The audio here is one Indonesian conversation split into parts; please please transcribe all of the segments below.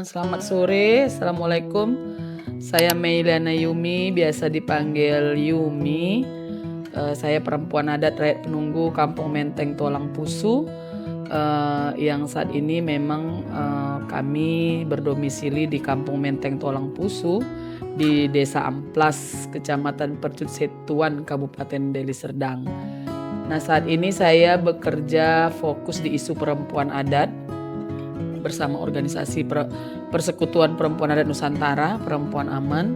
Selamat sore, Assalamualaikum. Saya Meiliana Yumi, biasa dipanggil Yumi. Saya perempuan adat rakyat penunggu Kampung Menteng Tualang Pusu. Yang saat ini memang kami berdomisili di Kampung Menteng Tualang Pusu di Desa Amplas, Kecamatan Percut Setuan, Kabupaten Deli Serdang. Nah, saat ini saya bekerja fokus di isu perempuan adat bersama organisasi Persekutuan Perempuan Adat Nusantara, Perempuan Aman.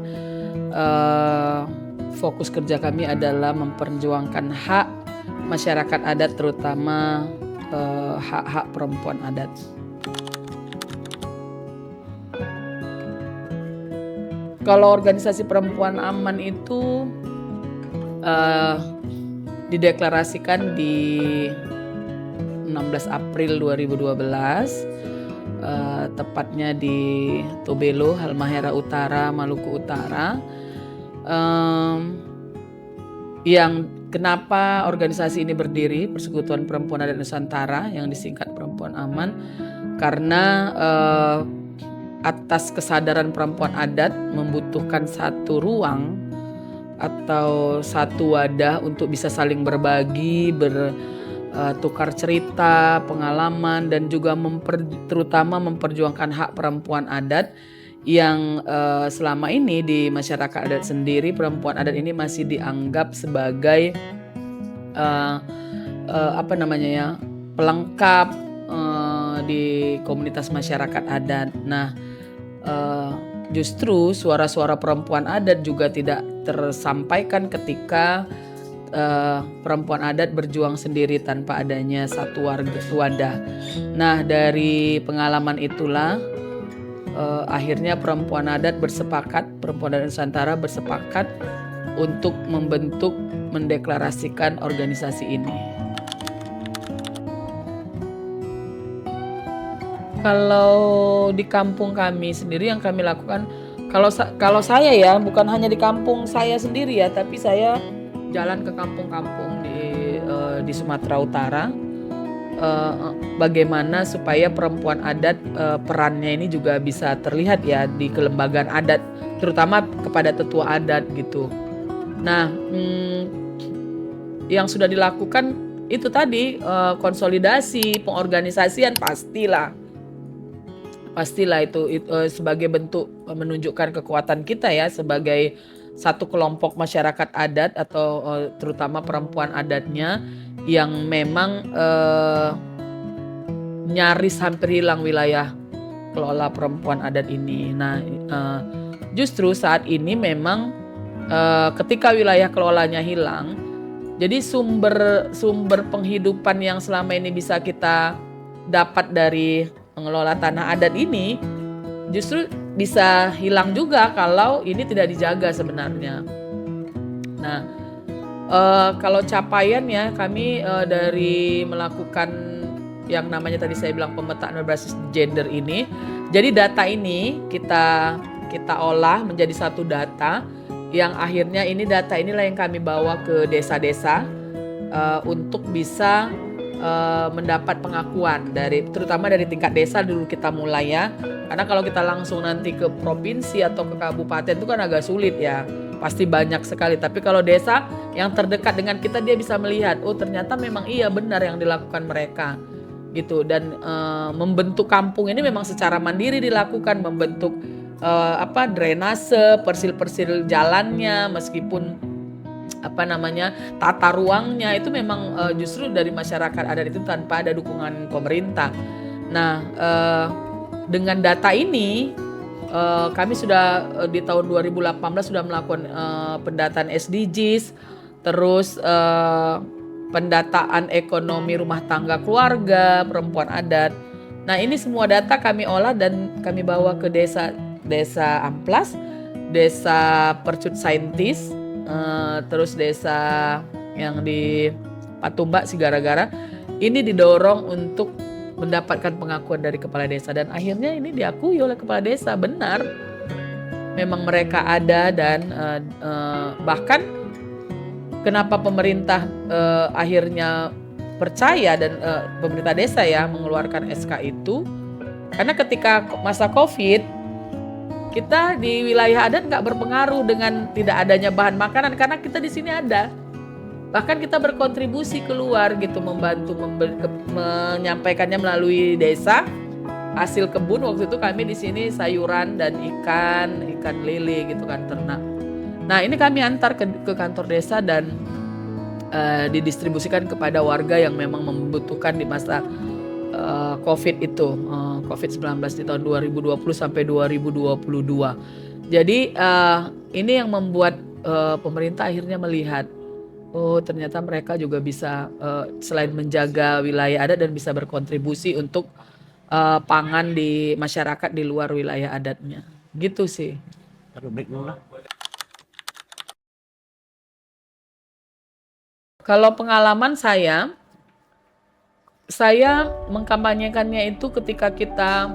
Fokus kerja kami adalah memperjuangkan hak masyarakat adat, terutama hak-hak perempuan adat. Kalau organisasi Perempuan Aman itu dideklarasikan di 16 April 2012, tepatnya di Tobelo, Halmahera Utara, Maluku Utara. Yang kenapa organisasi ini berdiri, Persekutuan Perempuan Adat Nusantara, yang disingkat Perempuan Aman, karena atas kesadaran perempuan adat membutuhkan satu ruang atau satu wadah untuk bisa saling berbagi, bertukar cerita, pengalaman, dan juga terutama memperjuangkan hak perempuan adat yang selama ini di masyarakat adat sendiri, perempuan adat ini masih dianggap sebagai pelengkap di komunitas masyarakat adat. Nah, justru suara-suara perempuan adat juga tidak tersampaikan ketika perempuan adat berjuang sendiri tanpa adanya satu wadah. Nah, dari pengalaman itulah akhirnya perempuan adat Nusantara bersepakat untuk mendeklarasikan organisasi ini. Kalau di kampung kami sendiri yang kami lakukan, kalau saya ya, bukan hanya di kampung saya sendiri ya, tapi saya jalan ke kampung-kampung di Sumatera Utara. Bagaimana supaya perempuan adat perannya ini juga bisa terlihat ya di kelembagaan adat, terutama kepada tetua adat gitu. Nah, yang sudah dilakukan itu tadi konsolidasi, pengorganisasian pastilah itu sebagai bentuk menunjukkan kekuatan kita ya sebagai satu kelompok masyarakat adat atau terutama perempuan adatnya yang memang nyaris hampir hilang wilayah kelola perempuan adat ini. Nah, justru saat ini memang ketika wilayah kelolanya hilang, jadi sumber penghidupan yang selama ini bisa kita dapat dari mengelola tanah adat ini justru bisa hilang juga kalau ini tidak dijaga sebenarnya. Nah, kalau capaiannya kami dari melakukan yang namanya tadi saya bilang pemetaan berbasis gender ini. Jadi data ini kita olah menjadi satu data yang akhirnya data inilah yang kami bawa ke desa-desa untuk bisa mendapat pengakuan terutama dari tingkat desa dulu kita mulai ya. Karena kalau kita langsung nanti ke provinsi atau ke kabupaten itu kan agak sulit ya. Pasti banyak sekali. Tapi kalau desa yang terdekat dengan kita, dia bisa melihat, oh ternyata memang iya benar yang dilakukan mereka gitu. Dan membentuk kampung ini memang secara mandiri dilakukan, membentuk drainase, persil-persil jalannya, meskipun tata ruangnya itu memang justru dari masyarakat adat itu tanpa ada dukungan pemerintah. Nah, dengan data ini kami sudah di tahun 2018 sudah melakukan pendataan SDGs, terus pendataan ekonomi rumah tangga keluarga perempuan adat. Nah, ini semua data kami olah dan kami bawa ke desa Amplas, desa Percut Saintis, terus desa yang di Patumba Sigara-gara. Ini didorong untuk mendapatkan pengakuan dari kepala desa dan akhirnya ini diakui oleh kepala desa, benar memang mereka ada. Dan bahkan kenapa pemerintah akhirnya percaya dan pemerintah desa ya mengeluarkan SK itu Karena ketika masa COVID, kita di wilayah adat nggak berpengaruh dengan tidak adanya bahan makanan karena kita di sini ada. Bahkan kita berkontribusi keluar gitu, membantu menyampaikannya melalui desa. Hasil kebun waktu itu kami di sini sayuran dan ikan lele gitu kan, ternak. Nah ini kami antar ke kantor desa dan didistribusikan kepada warga yang memang membutuhkan di masa COVID itu, COVID-19 di tahun 2020 sampai 2022. Jadi ini yang membuat pemerintah akhirnya melihat, oh ternyata mereka juga bisa selain menjaga wilayah adat dan bisa berkontribusi untuk pangan di masyarakat di luar wilayah adatnya. Gitu sih. Kalau pengalaman saya mengkampanyekannya itu ketika kita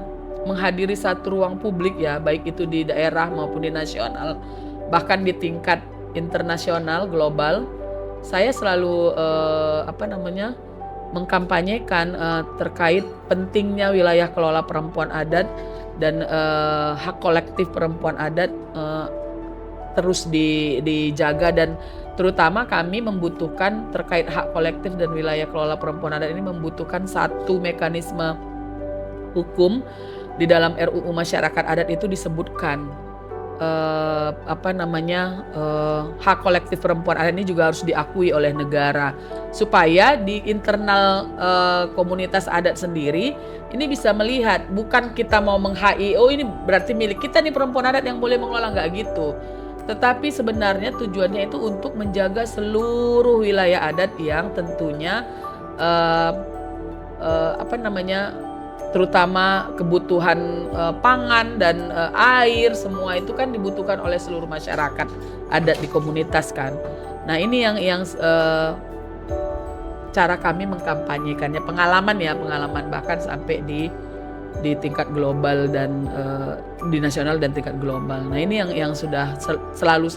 menghadiri satu ruang publik ya, baik itu di daerah maupun di nasional, bahkan di tingkat internasional, global. Saya selalu mengkampanyekan terkait pentingnya wilayah kelola perempuan adat dan hak kolektif perempuan adat terus dijaga, dan terutama kami membutuhkan terkait hak kolektif dan wilayah kelola perempuan adat ini membutuhkan satu mekanisme hukum. Di dalam RUU Masyarakat Adat itu disebutkan hak kolektif perempuan adat ini juga harus diakui oleh negara, supaya di internal komunitas adat sendiri ini bisa melihat, bukan kita mau meng-HI, oh ini berarti milik kita nih perempuan adat yang boleh mengelola, nggak gitu. Tetapi sebenarnya tujuannya itu untuk menjaga seluruh wilayah adat yang tentunya terutama kebutuhan pangan dan air, semua itu kan dibutuhkan oleh seluruh masyarakat adat di komunitas kan. Nah ini yang cara kami mengkampanyekannya, pengalaman bahkan sampai di tingkat global dan di nasional dan tingkat global. Nah ini yang sudah selalu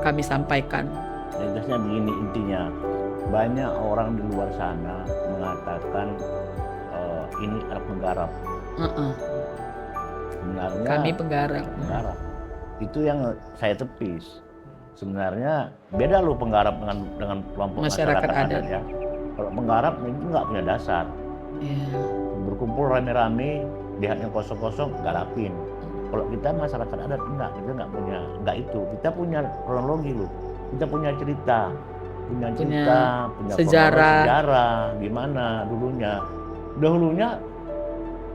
kami sampaikan. Jelasnya begini intinya, banyak orang di luar sana mengatakan ini Arab menggarap. Sebenarnya kami penggarap. Itu yang saya tepis. Sebenarnya beda loh penggarap dengan kelompok masyarakat adat ya. Kalau penggarap itu nggak punya dasar. Berkumpul rame-rame, lihatnya kosong-kosong, garapin. Kalau kita masyarakat adat enggak, kita nggak itu. Kita punya kronologi loh. Kita punya cerita, punya sejarah gimana dahulunya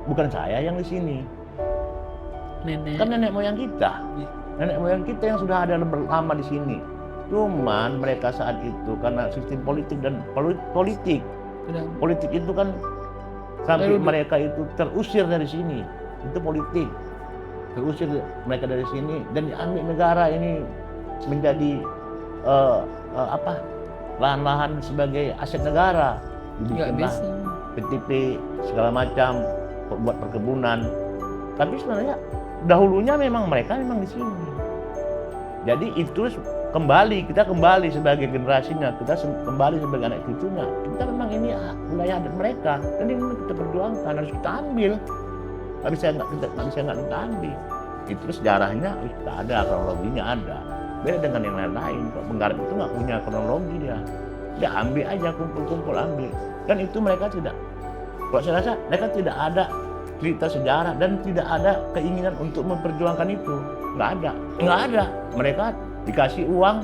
bukan saya yang di sini. Kan nenek moyang kita. Nenek moyang kita yang sudah ada lama di sini. Cuman mereka saat itu karena sistem politik dan politik itu kan sampai mereka itu terusir dari sini. Itu politik. Terusir mereka dari sini dan diambil negara ini menjadi lahan-lahan sebagai aset negara. Dibikinlah PTP segala macam buat perkebunan. Tapi sebenarnya dahulunya mereka memang di sini. Jadi itu kita kembali sebagai generasinya, kita kembali sebagai anak cucunya. Kita memang ini wilayah adat mereka, dan ini kita perjuangkan, harus kita ambil. Nggak bisa nggak kita ambil. Itu sejarahnya kita ada, kronologinya ada. Beda dengan yang lain-lain. Kalau penggarap itu nggak punya kronologi dia ambil aja, kumpul ambil. Dan itu mereka tidak. Kalau saya rasa mereka tidak ada cerita sejarah dan tidak ada keinginan untuk memperjuangkan itu. Nggak ada. Mereka dikasih uang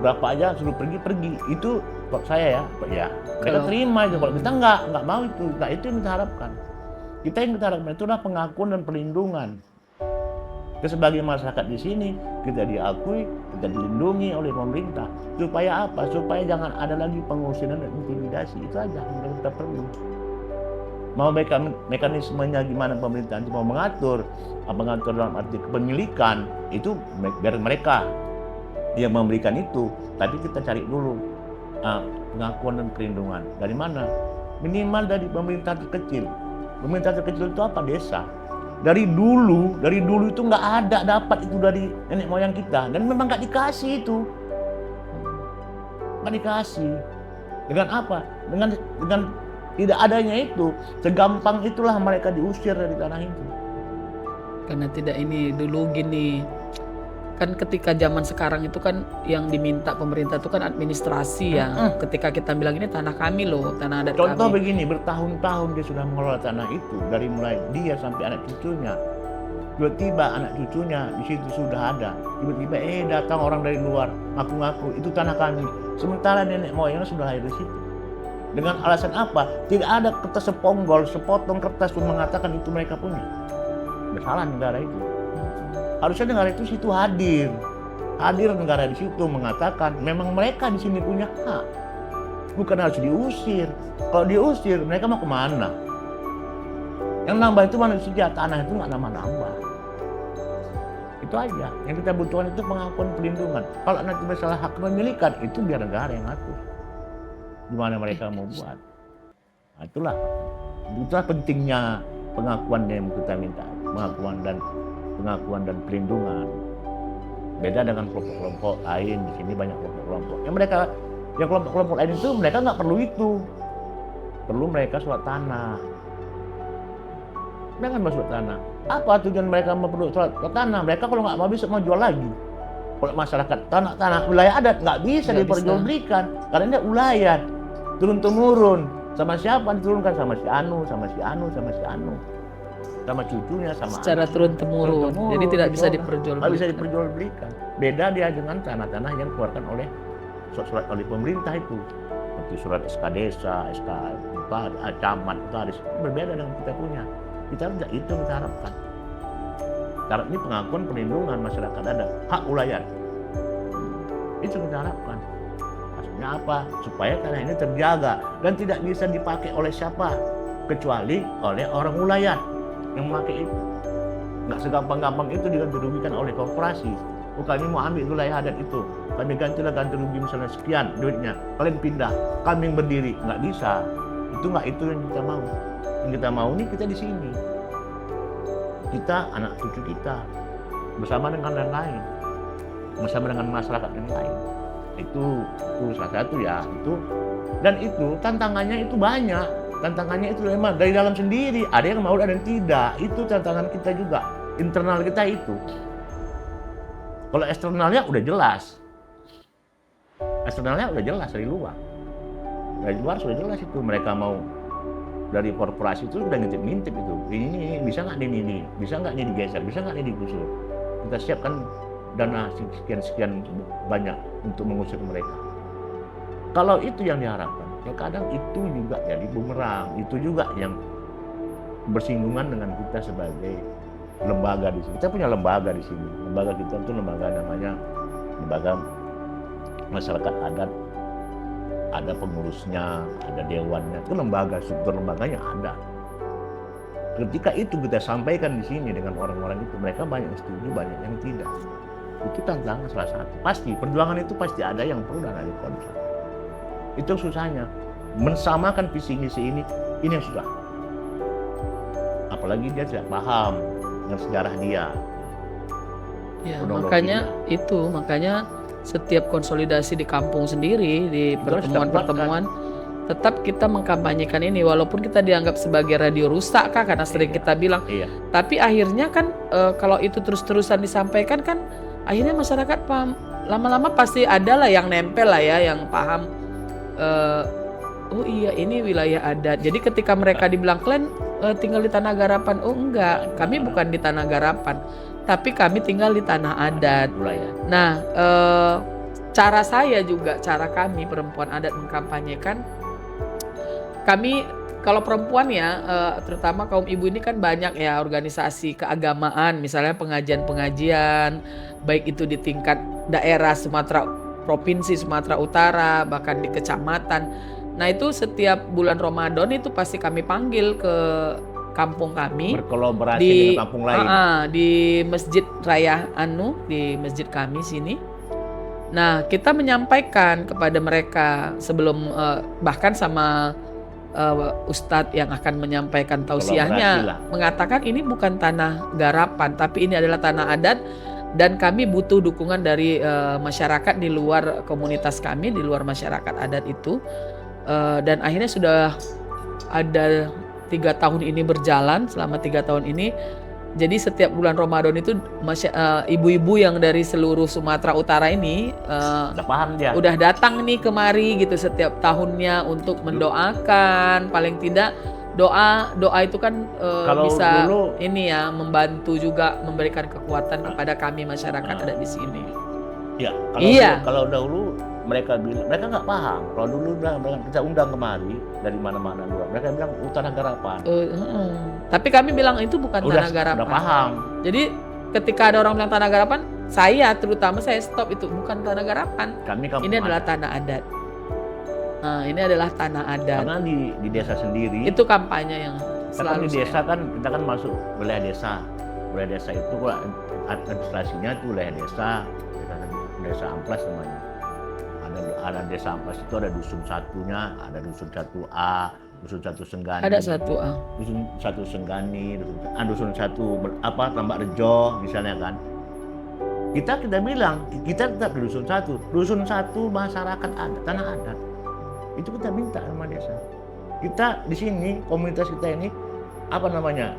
berapa aja suruh pergi. Itu buat saya ya. Mereka terima itu. Kalau kita nggak mau itu. Nah itu yang kita harapkan. Yang kita harapkan itulah pengakuan dan perlindungan. Sebagai masyarakat di sini kita diakui, kita dilindungi oleh pemerintah. Supaya apa? Supaya jangan ada lagi pengusiran dan intimidasi. Itu aja yang kita perlu. Mau mekanismenya gimana pemerintah nanti mau mengatur dalam arti kepemilikan itu biar mereka yang memberikan itu. Tapi kita cari dulu pengakuan dan perlindungan dari mana? Minimal dari pemerintah terkecil. Pemerintah terkecil itu apa? Desa. Dari dulu itu nggak ada dapat itu dari nenek moyang kita, dan memang nggak dikasih itu. Nggak dikasih. Dengan apa? Dengan Tidak adanya itu, segampang itulah mereka diusir dari tanah itu. Karena tidak ini dulu gini, kan ketika zaman sekarang itu kan yang diminta pemerintah itu kan administrasi ya. Ketika kita bilang ini tanah kami loh, tanah adat Contoh kami. begini, bertahun-tahun dia sudah mengelola tanah itu, dari mulai dia sampai anak cucunya. Tiba-tiba anak cucunya di situ sudah ada. Tiba-tiba datang orang dari luar, ngaku-ngaku itu tanah kami. Sementara nenek moyangnya sudah lahir di situ. Dengan alasan apa? Tidak ada kertas seponggol, sepotong kertas pun mengatakan itu mereka punya. Bersalah negara itu. Harusnya negara itu situ hadir. Hadir negara di situ mengatakan memang mereka di sini punya hak. Bukan harus diusir. Kalau diusir, mereka mau kemana? Yang nambah itu manusia, tanah itu nggak nambah-nambah. Itu aja. Yang kita butuhkan itu pengakuan pelindungan. Kalau nanti masalah hak kepemilikan, itu biar negara yang ngatur. Gimana mereka mau buat. Nah, itulah pentingnya pengakuan yang kita minta. Pengakuan dan pelindungan. Beda dengan kelompok-kelompok lain. Di sini banyak kelompok-kelompok. Yang kelompok-kelompok lain itu mereka nggak perlu itu. Perlu mereka surat tanah. Mereka mau surat tanah. Apa tujuan mereka perlu surat tanah? Mereka kalau nggak mau bisa mau jual lagi. Kalau masyarakat tanah wilayah adat nggak bisa diperjualbelikan karena dia ulayat turun temurun. Sama siapa diturunkan? Sama si Anu, sama si Anu, sama si Anu, sama cucunya, sama secara turun temurun. Jadi tidak bisa diperjualbelikan. Nggak bisa diperjualbelikan. Beda dia dengan tanah-tanah yang dikeluarkan oleh surat oleh pemerintah itu. Seperti surat SK desa, SK camat, itu berbeda dengan kita punya. Kita tidak itu kita harapkan. Syarat ini pengakuan perlindungan masyarakat adat, hak ulayat. Itu kita harapkan. Maksudnya apa? Supaya tanah ini terjaga dan tidak bisa dipakai oleh siapa kecuali oleh orang ulayat yang memakai itu. Nggak segampang-gampang itu dirugikan oleh korporasi. Oh, kami mau ambil wilayah adat itu, kami ganti rugi misalnya sekian duitnya, kalian pindah, kami yang berdiri. Nggak bisa. Itu yang kita mau. Yang kita mau nih kita di sini. Kita, anak cucu kita, bersama dengan yang lain, bersama dengan masyarakat yang lain. Itu salah satu ya. Dan itu tantangannya itu banyak. Tantangannya itu memang dari dalam sendiri. Ada yang mau, ada yang tidak. Itu tantangan kita juga. Internal kita itu. Kalau eksternalnya udah jelas. Eksternalnya udah jelas dari luar. Dari luar sudah jelas itu. Mereka mau dari korporasi itu udah ngintip-ngintip itu. Ini bisa nggak ini? Bisa nggak ini digeser? Bisa nggak ini digusur? Kita siapkan dana sekian banyak untuk mengusir mereka. Kalau itu yang diharapkan, ya kadang itu juga jadi bumerang. Itu juga yang bersinggungan dengan kita sebagai lembaga di sini. Kita punya lembaga di sini. Lembaga kita itu lembaga namanya lembaga masyarakat adat. Ada pengurusnya, ada dewannya, itu lembaga, struktur lembaganya ada. Ketika itu kita sampaikan di sini dengan orang-orang itu, mereka banyak yang setuju, banyak yang tidak. Itu tantangan salah satu. Pasti, perjuangan itu pasti ada yang pro dan ada yang kontra. Itu susahnya. Mensamakan visi misi ini yang susah. Apalagi dia tidak paham dengan sejarah dia. Ya, makanya setiap konsolidasi di kampung sendiri, di pertemuan-pertemuan, tetap kita mengkampanyekan ini, walaupun kita dianggap sebagai radio rusak Kak, karena sering kita bilang. Tapi akhirnya kan kalau itu terus-terusan disampaikan kan, akhirnya masyarakat paham. Lama-lama pasti ada lah yang nempel lah ya, yang paham. Oh iya, ini wilayah adat. Jadi ketika mereka dibilang kalian tinggal di Tanah Garapan, oh enggak, kami bukan di Tanah Garapan, tapi kami tinggal di tanah adat. Nah, cara kami perempuan adat mengkampanyekan, kami kalau perempuan ya, terutama kaum ibu ini kan banyak ya organisasi keagamaan, misalnya pengajian-pengajian, baik itu di tingkat daerah provinsi Sumatera Utara, bahkan di kecamatan. Nah itu setiap bulan Ramadan itu pasti kami panggil ke kampung kami, berkolaborasi dengan kampung lain, di Masjid Raya Anu, di masjid kami sini. Nah kita menyampaikan kepada mereka sebelum bahkan sama Ustadz yang akan menyampaikan tausiahnya mengatakan ini bukan tanah garapan, tapi ini adalah tanah adat dan kami butuh dukungan dari masyarakat di luar komunitas kami, di luar masyarakat adat itu. Dan akhirnya sudah ada 3 tahun ini berjalan, selama 3 tahun ini. Jadi setiap bulan Ramadan itu ibu-ibu yang dari seluruh Sumatera Utara ini Udah paham dia. udah datang nih kemari gitu setiap tahunnya untuk mendoakan. Paling tidak doa itu kan Kalau bisa dulu- ini ya, membantu juga memberikan kekuatan kepada kami masyarakat ada di sini. Ya, Iya. kalau dahulu mereka bilang, mereka nggak paham. Kalau dulu kita undang kemari dari mana-mana luar, mereka bilang Tanah Garapan. Tapi kami bilang itu bukan Tanah Garapan. Udah paham. Jadi ketika ada orang bilang Tanah Garapan, terutama saya stop, itu bukan Tanah Garapan. Kami kampung Ini adalah tanah adat. Ini adalah tanah adat. Karena di desa sendiri. Itu kampanye yang Karena selalu di desa kan kita kan masuk wilayah desa. Wilayah desa itu administrasinya itu wilayah desa. Desa Amplas namanya. Ada desa Amplas itu ada dusun satunya, ada dusun 1A, dusun 1 Senggani. Ada 1A. Dusun 1 Senggani, dusun 1 Tambak Rejo misalnya kan. Kita bilang kita tetap di dusun 1. Dusun 1 masyarakat adat, tanah adat. Itu kita minta sama desa. Kita di sini komunitas kita ini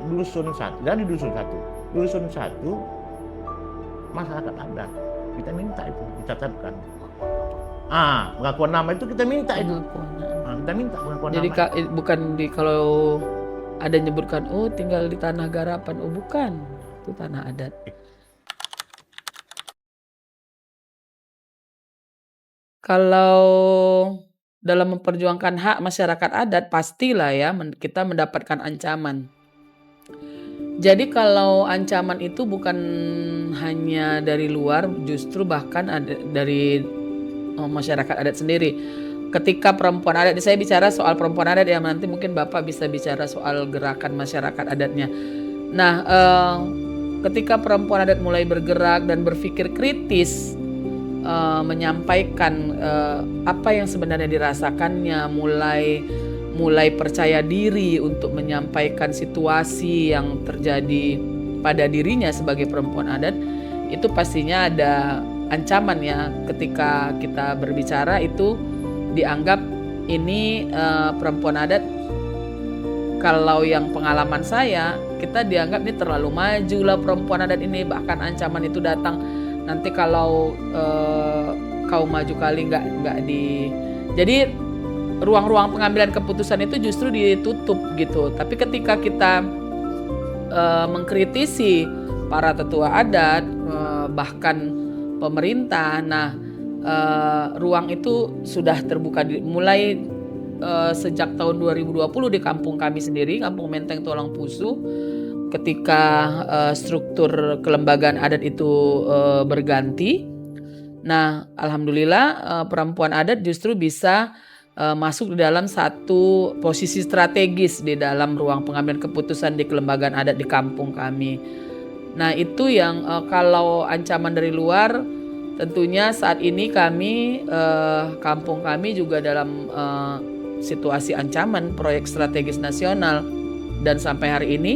dusun 1. Dari dusun 1. Dusun 1 masyarakat adat. Kita minta itu dicatatkan. Pengakuan nama itu kita minta itu. Kita minta pengakuan Jadi nama. bukan kalau ada nyebutkan tinggal di Tanah Garapan, bukan. Itu tanah adat. Kalau dalam memperjuangkan hak masyarakat adat, pastilah ya kita mendapatkan ancaman. Jadi kalau ancaman itu bukan hanya dari luar, justru bahkan ada dari masyarakat adat sendiri. Ketika perempuan adat, saya bicara soal perempuan adat ya, nanti mungkin Bapak bisa bicara soal gerakan masyarakat adatnya. Nah, ketika perempuan adat mulai bergerak dan berpikir kritis, menyampaikan apa yang sebenarnya dirasakannya, mulai percaya diri untuk menyampaikan situasi yang terjadi pada dirinya sebagai perempuan adat, itu pastinya ada ancaman ya. Ketika kita berbicara itu dianggap ini perempuan adat, kalau yang pengalaman saya, kita dianggap ini terlalu maju lah perempuan adat ini, bahkan ancaman itu datang nanti kalau kau maju kali nggak di. Jadi ruang-ruang pengambilan keputusan itu justru ditutup gitu. Tapi ketika kita mengkritisi para tetua adat, bahkan pemerintah, ruang itu sudah terbuka mulai sejak tahun 2020 di kampung kami sendiri, Kampung Menteng Tulang Pusu, ketika struktur kelembagaan adat itu berganti. Nah, alhamdulillah perempuan adat justru bisa masuk di dalam satu posisi strategis di dalam ruang pengambilan keputusan di kelembagaan adat di kampung kami. Nah, itu yang kalau ancaman dari luar, tentunya saat ini kami, kampung kami juga dalam situasi ancaman proyek strategis nasional. Dan sampai hari ini,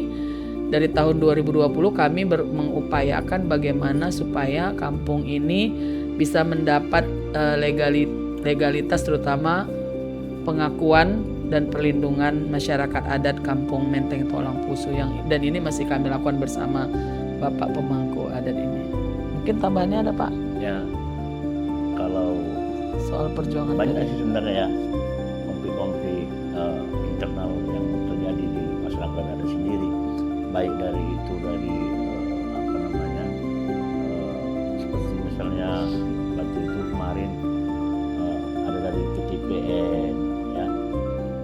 dari tahun 2020 kami mengupayakan bagaimana supaya kampung ini bisa mendapat legalitas, terutama pengakuan dan perlindungan masyarakat adat Kampung Menteng Tulang Pusu, dan ini masih kami lakukan bersama Bapak pemangku adat ini. Mungkin tambahannya ada Pak? Ya, kalau soal perjuangan banyak sih sebenarnya ya konflik-konflik internal yang terjadi di masyarakat adat sendiri, baik dari seperti misalnya waktu itu kemarin ada dari PTPN ya,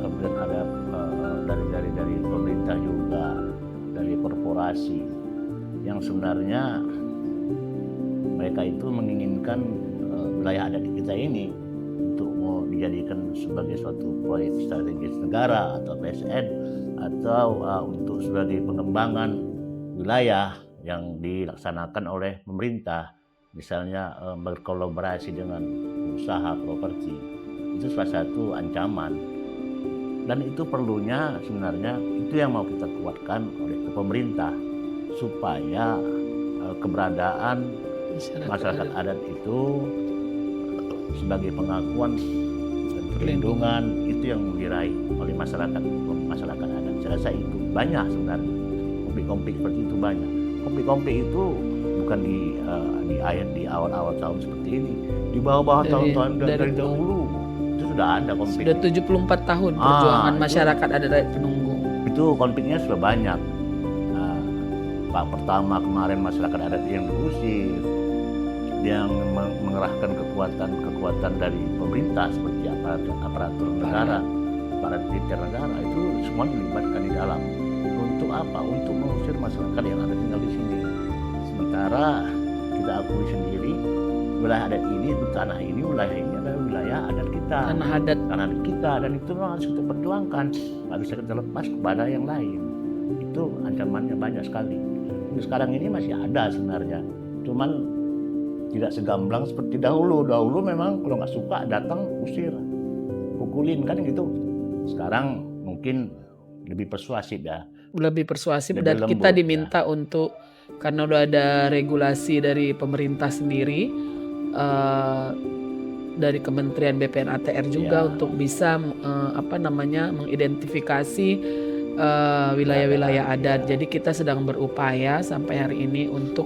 kemudian ada dari pemerintah juga, dari korporasi yang sebenarnya mereka itu menginginkan wilayah adat kita ini untuk mau dijadikan sebagai suatu proyek strategis negara atau PSN, atau untuk sebagai pengembangan wilayah yang dilaksanakan oleh pemerintah, misalnya berkolaborasi dengan usaha properti. Itu salah satu ancaman, dan itu perlunya sebenarnya itu yang mau kita kuatkan oleh pemerintah, supaya keberadaan masyarakat adat itu sebagai pengakuan dan perlindungan itu yang diraih oleh masyarakat adat. Saya rasa itu banyak sebenarnya konflik-konflik seperti itu banyak. Konflik-konflik itu bukan di awal-awal tahun seperti ini, di bawah-bawah tahun-tahun dari dahulu itu sudah ada konflik. Sudah 74 tahun perjuangan masyarakat adat rakyat Penunggung. Itu konfliknya sudah banyak. Pak pertama kemarin masyarakat adat yang diusir, yang mengerahkan kekuatan dari pemerintah seperti aparatur negara, aparat militer negara, itu semua dilibatkan di dalam. Untuk apa? Untuk mengusir masyarakat yang ada tinggal di sini. Sementara kita akui sendiri wilayah adat ini, tanah ini, wilayah ini adalah wilayah adat kita, tanah adat kita, dan itu memang harus kita perjuangkan. Nggak bisa kita lepas kepada yang lain. Itu ancamannya banyak sekali. Sekarang ini masih ada sebenarnya, cuman tidak segamblang seperti dahulu. Dahulu memang kalau nggak suka datang usir, pukulin kan gitu. Sekarang mungkin lebih persuasif ya. Lebih persuasif dan lembut, kita diminta untuk, karena udah ada regulasi dari pemerintah sendiri, dari Kementerian BPN/ATR juga untuk bisa mengidentifikasi wilayah-wilayah adat. Jadi kita sedang berupaya sampai hari ini untuk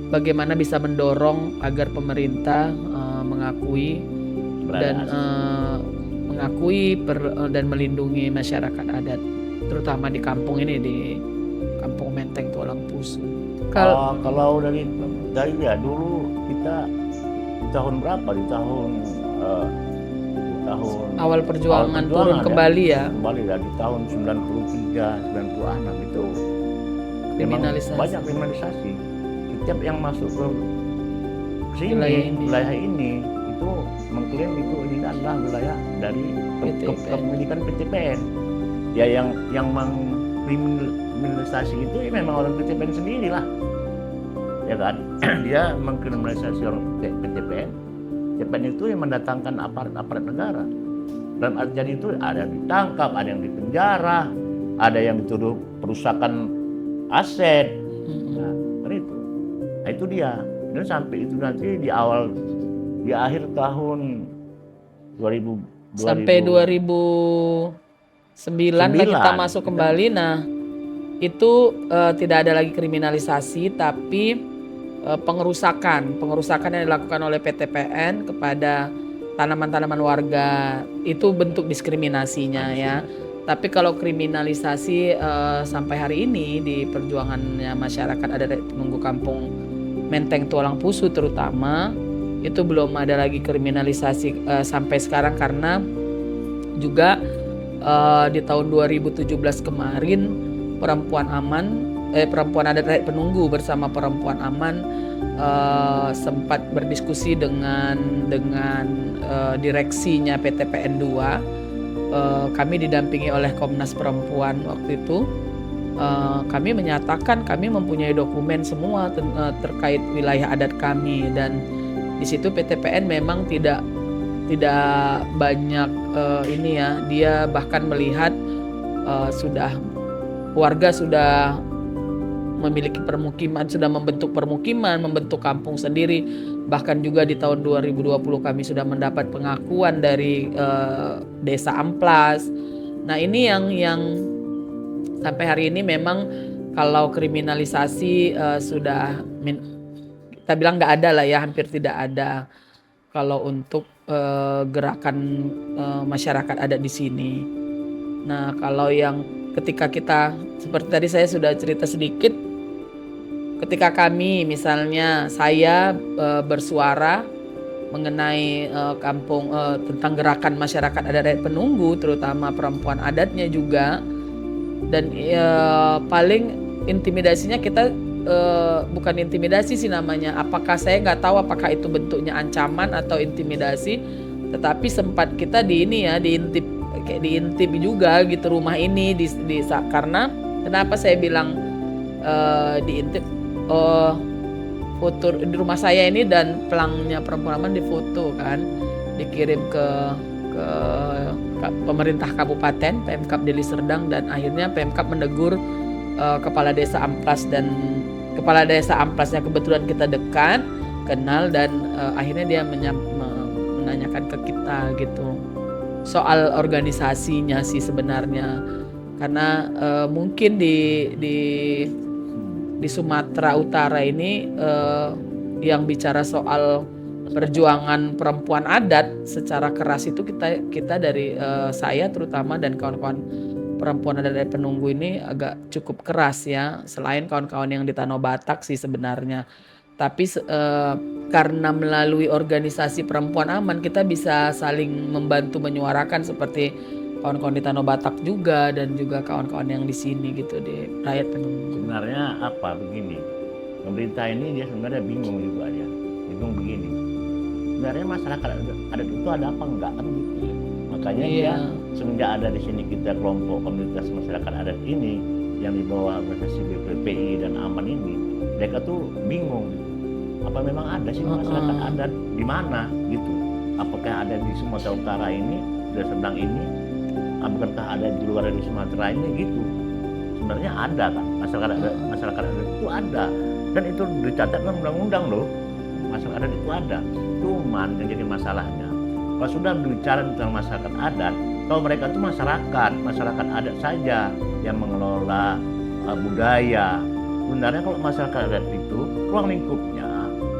bagaimana bisa mendorong agar pemerintah mengakui dan melindungi masyarakat adat, terutama di kampung ini, di Kampung Menteng Tualang Pusu. Kalau dari ya dulu kita di tahun berapa? Di tahun awal perjuangan turun kembali ya. Kembali ya di tahun 93, 96 itu kriminalisasi. Banyak kriminalisasi. Setiap yang masuk ke sini, wilayah ini itu mengklaim itu ini adalah wilayah dari kepemilikan PTPN. Ya yang mengkriminalisasi itu ya memang orang PTPN sendiri lah. Ya kan? Dia mengkriminalisasi orang PTPN. PTPN itu yang mendatangkan aparat negara. Dalam artian itu ada yang ditangkap, ada yang dipenjara, ada yang dituduh perusakan aset. Nah, itu. Nah, itu dia. Dan sampai itu nanti di akhir tahun 2000 sampai 2009 kita masuk kembali. Nah, itu tidak ada lagi kriminalisasi, tapi pengerusakan yang dilakukan oleh PTPN kepada tanaman-tanaman warga, itu bentuk diskriminasinya ya. Tapi kalau kriminalisasi sampai hari ini di perjuangannya masyarakat adat Penunggu Kampung Menteng Tualang Pusu terutama, itu belum ada lagi kriminalisasi sampai sekarang, karena juga di tahun 2017 kemarin perempuan adat rakyat Penunggu bersama perempuan aman sempat berdiskusi dengan direksinya PTPN 2. Kami didampingi oleh Komnas Perempuan waktu itu. Kami menyatakan kami mempunyai dokumen semua terkait wilayah adat kami, dan di situ PTPN memang tidak banyak dia bahkan melihat warga sudah memiliki permukiman, sudah membentuk permukiman, membentuk kampung sendiri. Bahkan juga di tahun 2020 kami sudah mendapat pengakuan dari Desa Amplas. Nah, ini yang sampai hari ini memang kalau kriminalisasi sudah kita bilang nggak ada lah ya, hampir tidak ada kalau untuk gerakan masyarakat adat di sini. Nah, kalau yang ketika kita, seperti tadi saya sudah cerita sedikit, ketika kami misalnya saya bersuara mengenai kampung tentang gerakan masyarakat adat rakyat Penunggu, terutama perempuan adatnya juga, dan paling intimidasinya kita bukan intimidasi sih namanya, apakah saya nggak tahu apakah itu bentuknya ancaman atau intimidasi, tetapi sempat kita diintip juga gitu rumah ini karena kenapa saya bilang diintip, foto di rumah saya ini dan pelangnya perempuan aman difoto kan, dikirim ke pemerintah kabupaten, Pemkab Deli Serdang, dan akhirnya Pemkab menegur kepala desa Amplas, dan kepala desa Amplasnya kebetulan kita dekat, kenal, dan akhirnya dia menanyakan ke kita gitu soal organisasinya sih sebenarnya, karena mungkin di Sumatera Utara ini yang bicara soal perjuangan perempuan adat secara keras itu kita dari saya terutama dan kawan-kawan perempuan adat dari penunggu ini agak cukup keras ya, selain kawan-kawan yang di Tanah Batak sih sebenarnya. Tapi karena melalui organisasi perempuan aman kita bisa saling membantu menyuarakan seperti kawan-kawan di Tanah Batak juga dan juga kawan-kawan yang di sini gitu di rakyat penunggu. Sebenarnya apa begini, pemerintah ini dia sebenarnya bingung juga dia. Bingung begini. Sebenarnya masyarakat adat itu ada apa enggak kan gitu. Makanya dia semenjak ada di sini kita kelompok komunitas masyarakat adat ini yang di bawah organisasi BPPI dan AMAN ini, mereka tuh bingung. Apa memang ada sih masyarakat adat di mana gitu? Apakah ada di Sumatera Utara ini, di Serdang ini? Bukankah ada di luar dari Sumatera ini gitu? Sebenarnya ada kan masyarakat adat itu ada, dan itu dicatat dalam undang-undang loh. Masyarakat adat itu ada. Cuman yang jadi masalahnya, kalau sudah bicara tentang masyarakat adat, kalau mereka itu masyarakat adat saja yang mengelola budaya. Sebenarnya kalau masyarakat adat itu ruang lingkupnya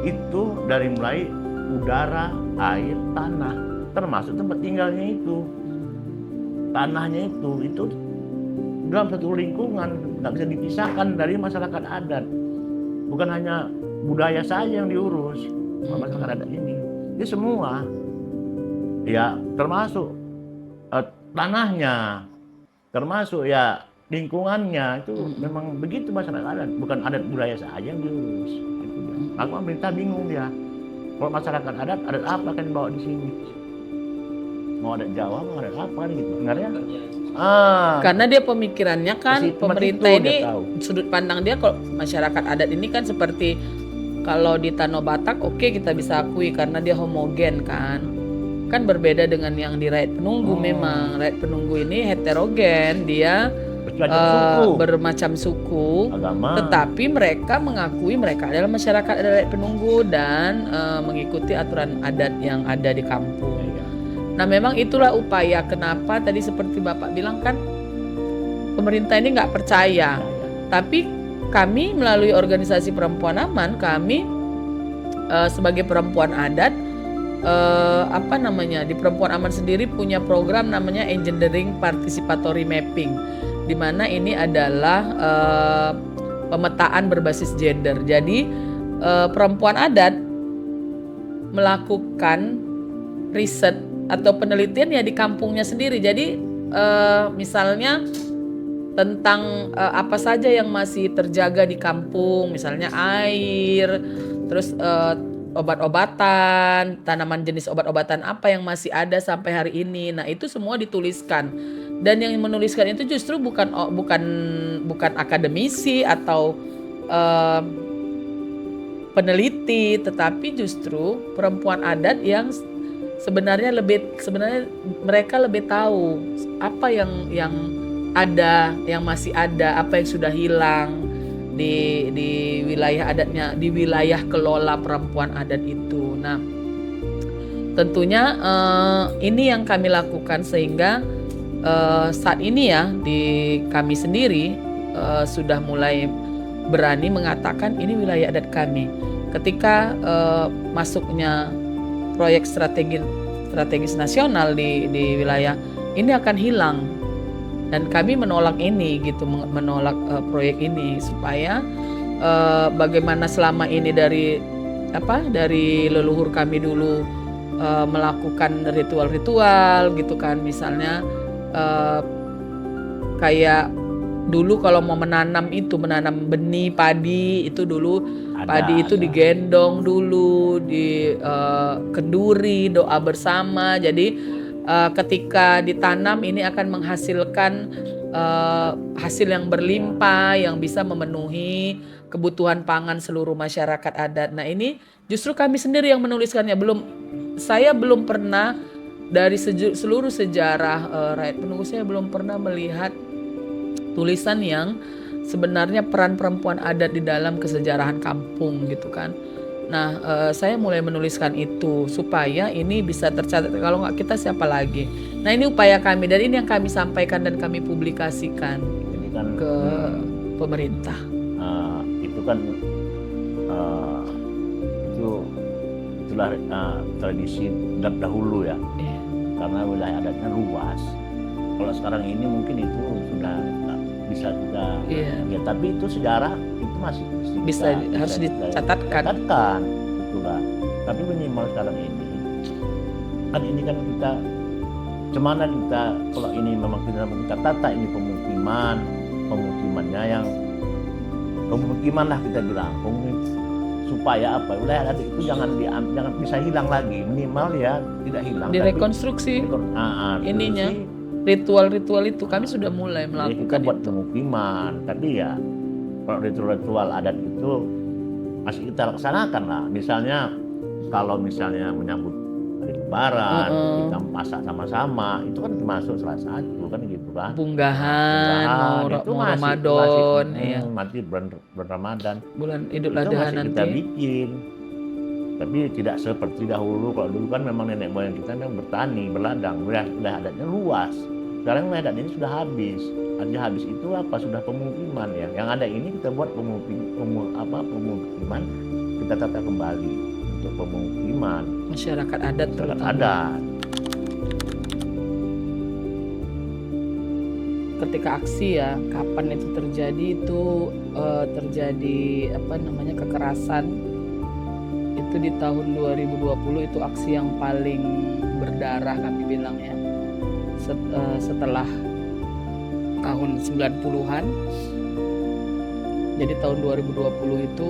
itu dari mulai udara, air, tanah, termasuk tempat tinggalnya itu, tanahnya itu dalam satu lingkungan, nggak bisa dipisahkan dari masyarakat adat. Bukan hanya budaya saja yang diurus masyarakat adat ini, semua, ya termasuk tanahnya, termasuk ya lingkungannya itu memang begitu masyarakat adat, bukan adat budaya saja yang diurus. Aku pemerintah bingung dia. Kalau masyarakat adat apa kan bawa di sini? Mau adat Jawa, mau adat apa kan gitu. Sebenarnya karena dia pemikirannya kan pemerintah ini sudut pandang dia kalau masyarakat adat ini kan seperti kalau di Tanah Batak kita kita akui karena dia homogen kan berbeda dengan yang di rakyat penunggu. Memang rakyat penunggu ini heterogen, dia bermacam suku, agama, tetapi mereka mengakui mereka adalah masyarakat rakyat penunggu dan mengikuti aturan adat yang ada di kampung. Nah memang itulah upaya kenapa tadi seperti Bapak bilang kan pemerintah ini nggak percaya. Tapi kami melalui organisasi perempuan aman, kami sebagai perempuan adat di perempuan aman sendiri punya program namanya Engendering Participatory Mapping, di mana ini adalah pemetaan berbasis gender. Jadi perempuan adat melakukan riset atau penelitian ya di kampungnya sendiri. Jadi misalnya tentang apa saja yang masih terjaga di kampung, misalnya air, terus obat-obatan, tanaman jenis obat-obatan apa yang masih ada sampai hari ini. Nah, itu semua dituliskan. Dan yang menuliskan itu justru bukan akademisi atau peneliti, tetapi justru perempuan adat yang sebenarnya mereka lebih tahu apa yang ada, yang masih ada, apa yang sudah hilang di wilayah adatnya, di wilayah kelola perempuan adat itu. Nah, tentunya ini yang kami lakukan sehingga saat ini ya di kami sendiri sudah mulai berani mengatakan ini wilayah adat kami. Ketika masuknya proyek strategis nasional di wilayah ini akan hilang, dan kami menolak ini gitu, menolak proyek ini supaya bagaimana selama ini dari leluhur kami dulu melakukan ritual-ritual gitu kan, misalnya kayak dulu kalau mau menanam benih padi itu dulu padi itu digendong dulu, di kenduri, doa bersama. Jadi ketika ditanam ini akan menghasilkan hasil yang berlimpah yang bisa memenuhi kebutuhan pangan seluruh masyarakat adat. Nah, ini justru kami sendiri yang menuliskannya. Saya belum pernah dari seluruh sejarah rakyat penunggu, saya belum pernah melihat tulisan yang sebenarnya peran perempuan adat di dalam kesejarahan kampung gitu kan. Nah, saya mulai menuliskan itu supaya ini bisa tercatat. Kalau nggak kita siapa lagi? Nah, ini upaya kami dan ini yang kami sampaikan dan kami publikasikan Jadi kan ke pemerintah. Itu kan itulah tradisi dahulu ya. Iya. Karena wilayah adatnya luas. Kalau sekarang ini mungkin itu sudah bisa kita ya, tapi itu sejarah itu masih harus dicatatkan. Itulah. Tapi minimal sekarang ini kan kita cemana kita kalau ini memang kita tata ini pemukimannya yang pemukiman lah kita bilang supaya apa wilayah adat itu jangan bisa hilang lagi, minimal ya tidak hilang, direkonstruksi ininya ritual-ritual itu kami sudah mulai melakukan. Kita buat pemukiman, tapi ya kalau ritual adat itu masih kita laksanakan lah. Misalnya kalau misalnya menyambut hari Lebaran, kita masak sama-sama, itu kan termasuk salah satu kan gitu kan. Bunggahan, itu Ramadan, masih bulan Ramadan, bulan Idul Adha nanti kita bikin. Tapi tidak seperti dahulu. Kalau dulu kan memang nenek moyang kita memang bertani, berladang, wilayah adatnya luas. Sekarang wilayah adatnya sudah habis. Artinya habis itu apa? Sudah pemukiman ya. Yang ada ini kita buat pemukiman, kita tata kembali untuk pemukiman masyarakat adat adat. Ketika aksi ya, kapan itu terjadi? Itu terjadi kekerasan. Itu di tahun 2020 itu aksi yang paling berdarah kami bilang ya. Setelah tahun 90-an. Jadi tahun 2020 itu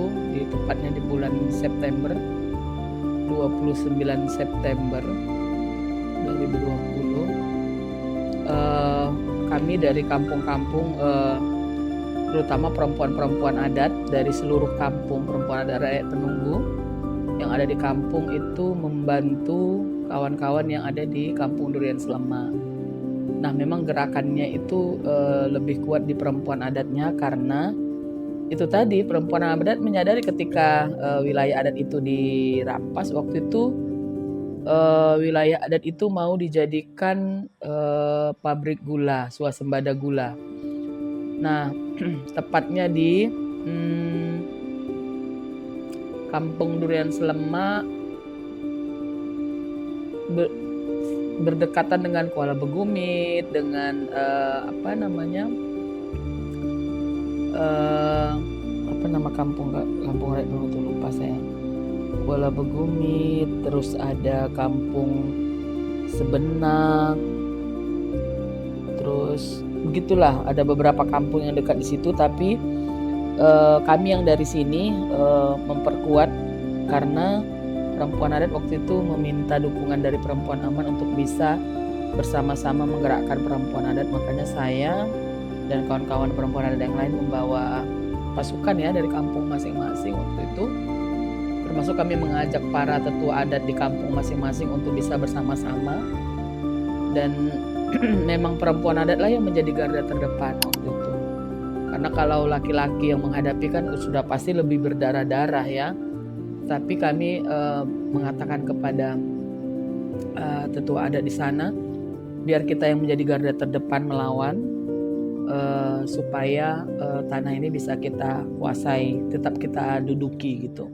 tepatnya di bulan September, 29 September 2020, kami dari kampung-kampung, terutama perempuan-perempuan adat dari seluruh kampung, perempuan adat rakyat Tenunggu yang ada di kampung itu membantu kawan-kawan yang ada di Kampung Durian Selema. Nah, memang gerakannya itu lebih kuat di perempuan adatnya karena itu tadi perempuan adat menyadari ketika wilayah adat itu dirampas waktu itu, wilayah adat itu mau dijadikan pabrik gula, swasembada gula. Nah, tepatnya di Kampung Durian Selema berdekatan dengan Kuala Begumit, dengan apa nama kampung rakyat dulu tuh lupa saya. Kuala Begumit, terus ada Kampung Sebenang, terus begitulah ada beberapa kampung yang dekat di situ. Tapi kami yang dari sini memperkuat karena perempuan adat waktu itu meminta dukungan dari perempuan aman untuk bisa bersama-sama menggerakkan perempuan adat. Makanya saya dan kawan-kawan perempuan adat yang lain membawa pasukan ya dari kampung masing-masing waktu itu. Termasuk kami mengajak para tetua adat di kampung masing-masing untuk bisa bersama-sama. Dan memang perempuan adat lah yang menjadi garda terdepan waktu itu. Karena kalau laki-laki yang menghadapi kan sudah pasti lebih berdarah-darah ya. Tapi kami mengatakan kepada tetua adat di sana, biar kita yang menjadi garda terdepan melawan, supaya tanah ini bisa kita kuasai, tetap kita duduki gitu.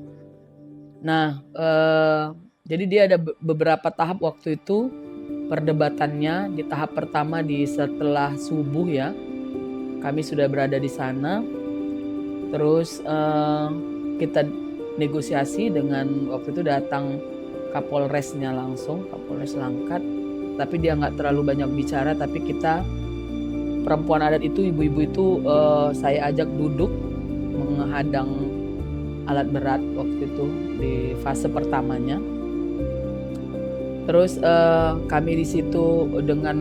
Nah, jadi dia ada beberapa tahap waktu itu perdebatannya. Di tahap pertama setelah subuh ya, kami sudah berada di sana. Terus kita negosiasi dengan waktu itu datang Kapolresnya langsung, Kapolres Langkat. Tapi dia nggak terlalu banyak bicara. Tapi kita perempuan adat itu, ibu-ibu itu saya ajak duduk menghadang alat berat waktu itu di fase pertamanya. Terus kami di situ dengan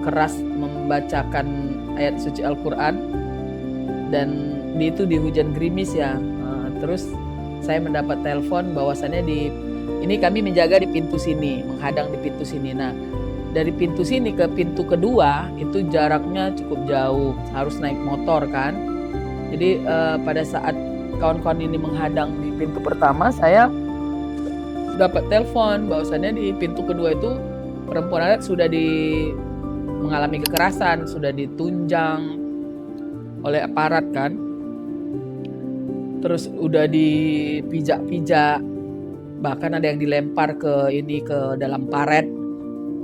keras membacakan ayat suci Al-Quran dan itu di hujan gerimis ya. Terus saya mendapat telepon bahwasannya ini kami menjaga di pintu sini, menghadang di pintu sini. Nah, dari pintu sini ke pintu kedua itu jaraknya cukup jauh, harus naik motor kan. Jadi pada saat kawan-kawan ini menghadang di pintu pertama, saya dapat telepon bahwasannya di pintu kedua itu perempuan adat sudah mengalami kekerasan, sudah ditunjang oleh aparat kan. Terus udah dipijak-pijak, bahkan ada yang dilempar ke dalam paret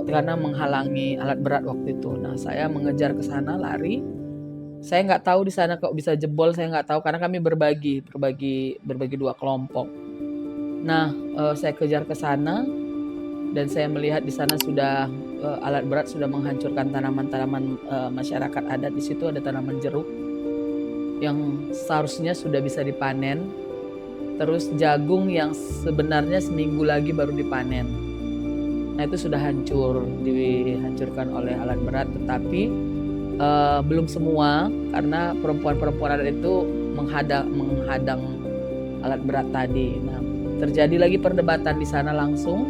karena menghalangi alat berat waktu itu. Nah, saya mengejar ke sana, lari. Saya nggak tahu di sana kok bisa jebol, saya nggak tahu karena kami berbagi 2 kelompok. Nah, saya kejar ke sana dan saya melihat di sana sudah alat berat sudah menghancurkan tanaman-tanaman masyarakat adat. Di situ ada tanaman jeruk yang seharusnya sudah bisa dipanen. Terus jagung yang sebenarnya seminggu lagi baru dipanen. Nah, itu sudah dihancurkan oleh alat berat, tetapi belum semua karena perempuan-perempuan adat itu menghadang alat berat tadi. Nah, terjadi lagi perdebatan di sana langsung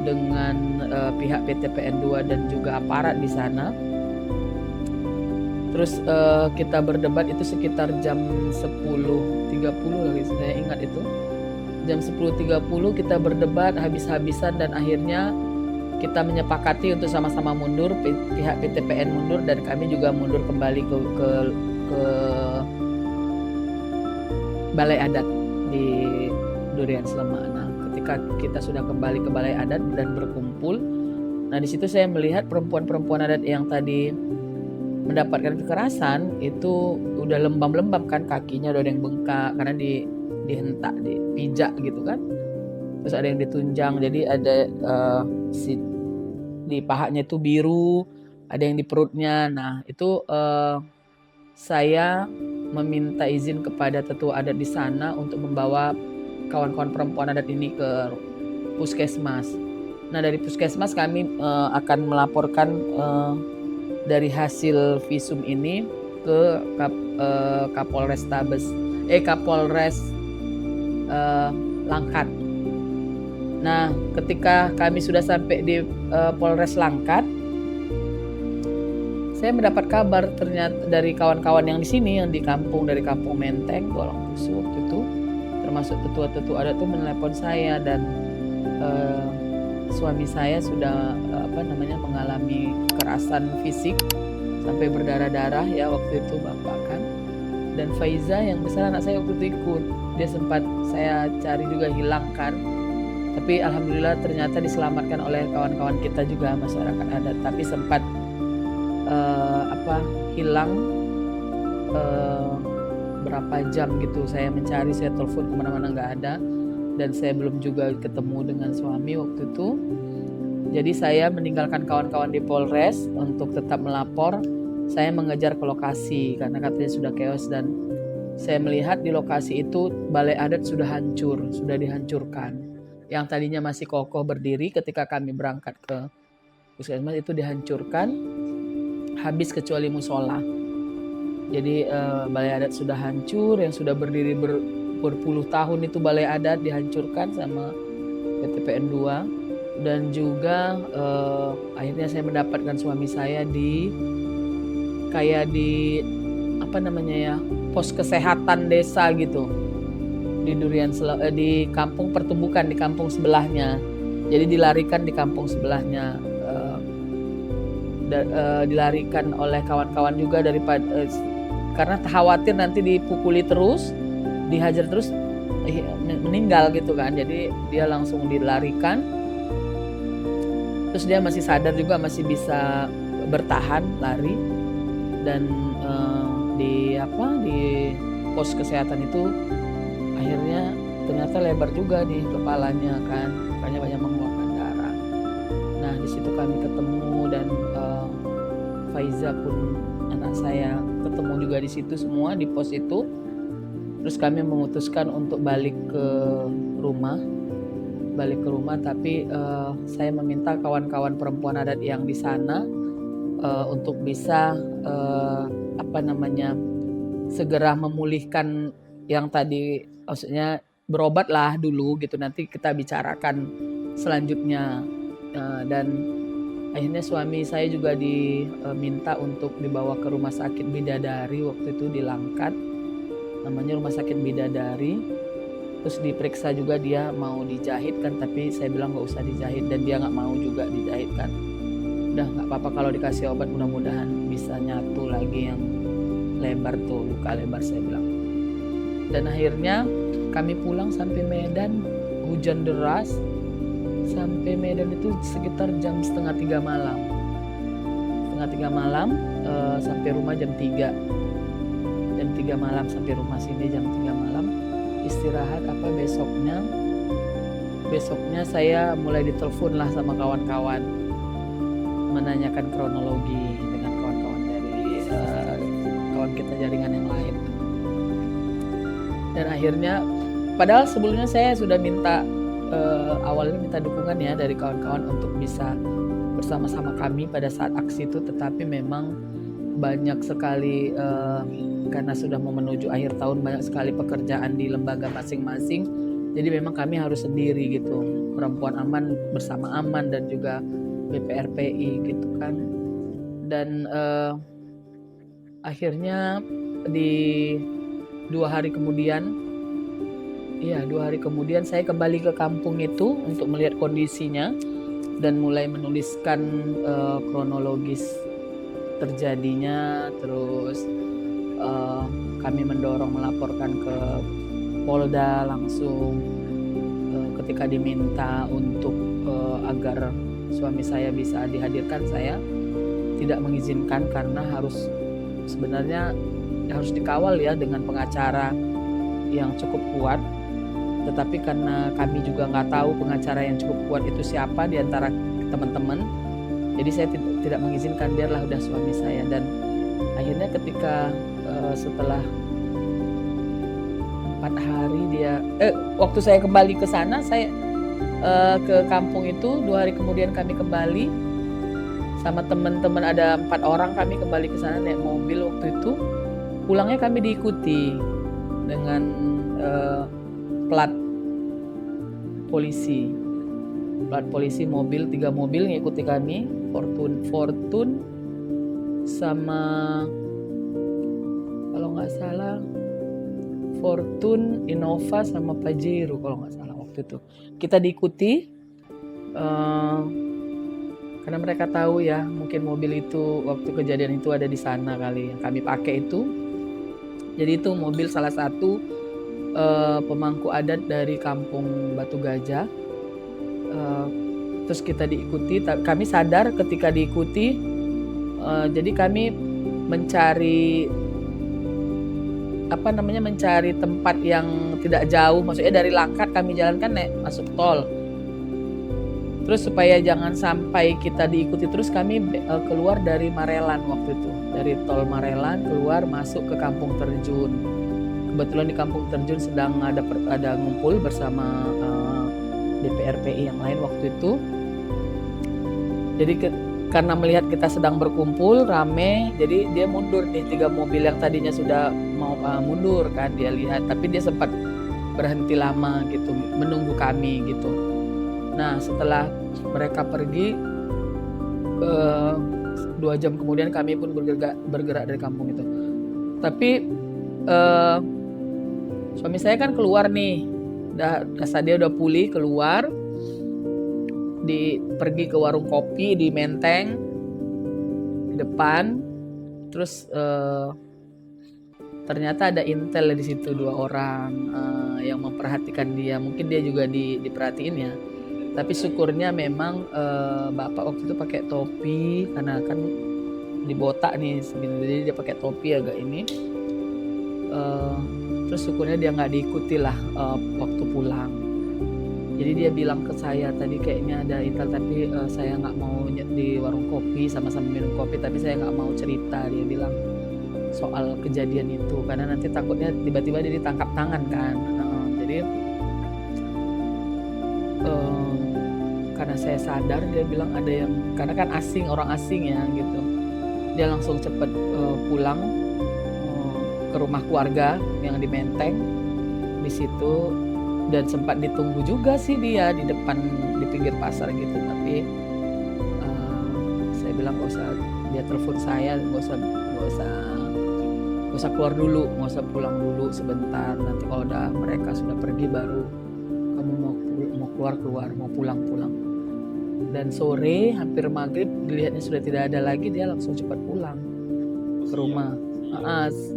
dengan pihak PTPN 2 dan juga aparat di sana. Terus kita berdebat itu sekitar jam 10.30 lagi, saya ingat itu. Jam 10.30 kita berdebat habis-habisan dan akhirnya kita menyepakati untuk sama-sama mundur, pihak PTPN mundur dan kami juga mundur kembali ke Balai Adat di Durian Slemak. Nah, ketika kita sudah kembali ke Balai Adat dan berkumpul, nah di situ saya melihat perempuan-perempuan adat yang tadi mendapatkan kekerasan itu udah lembam-lembab kan, kakinya udah ada yang bengkak karena dihentak, dipijak gitu kan. Terus ada yang ditunjang, jadi ada di pahanya itu biru, ada yang di perutnya. Nah, itu saya meminta izin kepada tetua adat di sana untuk membawa kawan-kawan perempuan adat ini ke puskesmas. Nah, dari puskesmas kami akan melaporkan dari hasil visum ini ke Kapolres Langkat. Nah, ketika kami sudah sampai di Polres Langkat, saya mendapat kabar ternyata dari kawan-kawan yang di sini, yang dari kampung Menteng, Golong Pusu waktu itu, termasuk tetua-tetua adat itu menelepon saya dan suami saya sudah mengalami kekerasan fisik sampai berdarah-darah ya waktu itu bapak kan. Dan Faiza yang besar anak saya waktu itu ikut. Dia sempat saya cari juga hilang kan. Tapi alhamdulillah ternyata diselamatkan oleh kawan-kawan kita juga masyarakat adat. Tapi sempat hilang berapa jam gitu. Saya mencari, saya telepon kemana-mana nggak ada. Dan saya belum juga ketemu dengan suami waktu itu. Jadi saya meninggalkan kawan-kawan di Polres untuk tetap melapor. Saya mengejar ke lokasi karena katanya sudah chaos dan saya melihat di lokasi itu balai adat sudah hancur, sudah dihancurkan. Yang tadinya masih kokoh berdiri ketika kami berangkat ke puskesmas itu dihancurkan, habis kecuali musola. Jadi balai adat sudah hancur, yang sudah berdiri berpuluh tahun itu balai adat dihancurkan sama PTPN 2. Dan juga akhirnya saya mendapatkan suami saya di pos kesehatan desa gitu di di kampung pertumbukan di kampung sebelahnya. Jadi dilarikan di kampung sebelahnya, dilarikan oleh kawan-kawan juga karena khawatir nanti dipukuli terus, dihajar terus meninggal gitu kan. Jadi dia langsung dilarikan. Terus dia masih sadar juga, masih bisa bertahan lari dan di pos kesehatan itu akhirnya ternyata lebar juga di kepalanya kan, makanya banyak mengeluarkan darah. Nah di situ kami ketemu dan Faiza pun anak saya ketemu juga di situ semua di pos itu. Terus kami memutuskan untuk balik ke rumah tapi saya meminta kawan-kawan perempuan adat yang di sana untuk bisa segera memulihkan yang tadi, maksudnya berobat lah dulu gitu, nanti kita bicarakan selanjutnya. Dan akhirnya suami saya juga diminta untuk dibawa ke rumah sakit Bidadari waktu itu di Langkat. namanya Rumah Sakit Bidadari. Terus diperiksa juga dia mau dijahit kan, tapi saya bilang nggak usah dijahit dan dia nggak mau juga dijahit kan. Udah nggak apa-apa kalau dikasih obat, mudah-mudahan bisa nyatu lagi yang lebar tuh, luka lebar, saya bilang. Dan akhirnya kami pulang sampai Medan, hujan deras. Sampai Medan itu sekitar jam 2:30 malam. 2:30 malam, sampai rumah jam 3. Jam 3 malam sampai rumah sini jam 3 malam. Istirahat besoknya saya mulai ditelepon lah sama kawan-kawan, menanyakan kronologi dengan kawan-kawan dari kawan kita jaringan yang lain. Dan akhirnya, padahal sebelumnya saya sudah minta awalnya minta dukungan ya dari kawan-kawan untuk bisa bersama-sama kami pada saat aksi itu, tetapi memang banyak sekali karena sudah mau menuju akhir tahun, banyak sekali pekerjaan di lembaga masing-masing, jadi memang kami harus sendiri gitu, Perempuan Aman bersama Aman dan juga BPRPI gitu kan. Dan akhirnya di 2 hari kemudian saya kembali ke kampung itu untuk melihat kondisinya dan mulai menuliskan kronologis terjadinya. Terus kami mendorong melaporkan ke Polda langsung ketika diminta untuk agar suami saya bisa dihadirkan, saya tidak mengizinkan karena sebenarnya harus dikawal ya dengan pengacara yang cukup kuat. Tetapi karena kami juga nggak tahu pengacara yang cukup kuat itu siapa di antara teman-teman, jadi saya tidak mengizinkan, biarlah udah suami saya. Dan akhirnya ketika setelah 4 hari waktu saya kembali ke sana, saya ke kampung itu 2 hari kemudian kami kembali sama teman-teman, ada 4 orang kami kembali ke sana naik mobil. Waktu itu pulangnya kami diikuti dengan plat polisi mobil, 3 mobil ngikuti kami, Fortune sama kalau nggak salah Fortune, Innova sama Pajero kalau nggak salah waktu itu. Kita diikuti karena mereka tahu ya mungkin mobil itu waktu kejadian itu ada di sana kali yang kami pakai itu. Jadi itu mobil salah satu pemangku adat dari kampung Batu Gajah. Terus kita diikuti, kami sadar ketika diikuti, jadi kami mencari tempat yang tidak jauh, maksudnya dari Langkat kami jalankan masuk tol. Terus supaya jangan sampai kita diikuti terus, kami keluar dari Marelan waktu itu, dari tol Marelan keluar masuk ke Kampung Terjun. Kebetulan di Kampung Terjun sedang ada ngumpul bersama BPRPI yang lain waktu itu. Jadi karena melihat kita sedang berkumpul rame, jadi dia mundur nih, 3 mobil yang tadinya sudah mau mundur kan, dia lihat, tapi dia sempat berhenti lama gitu menunggu kami gitu. Nah setelah mereka pergi 2 jam kemudian kami pun bergerak dari kampung itu. Tapi suami saya kan keluar nih, rasa dia udah pulih, keluar pergi ke warung kopi di Menteng di depan. Terus ternyata ada intel di situ, 2 orang yang memperhatikan dia. Mungkin dia juga diperhatiin ya. Tapi syukurnya memang bapak waktu itu pakai topi karena kan dibotak nih sebenarnya, jadi dia pakai topi agak ini. Terus syukurnya dia nggak diikuti lah waktu pulang. Jadi dia bilang ke saya tadi kayaknya ada intel, tapi saya nggak mau di warung kopi sama-sama minum kopi, tapi saya nggak mau cerita, dia bilang soal kejadian itu karena nanti takutnya tiba-tiba dia ditangkap tangan kan. Jadi karena saya sadar, dia bilang ada yang, karena kan orang asing ya gitu, dia langsung cepet pulang ke rumah keluarga yang di Menteng di situ. Dan sempat ditunggu juga sih dia di depan, di pinggir pasar gitu. Tapi saya bilang gak usah, dia telepon saya, gak usah keluar dulu, nggak usah pulang dulu sebentar, nanti kalau mereka sudah pergi baru kamu mau keluar, mau pulang. Dan sore hampir maghrib dilihatnya sudah tidak ada lagi, dia langsung cepat pulang ke rumah.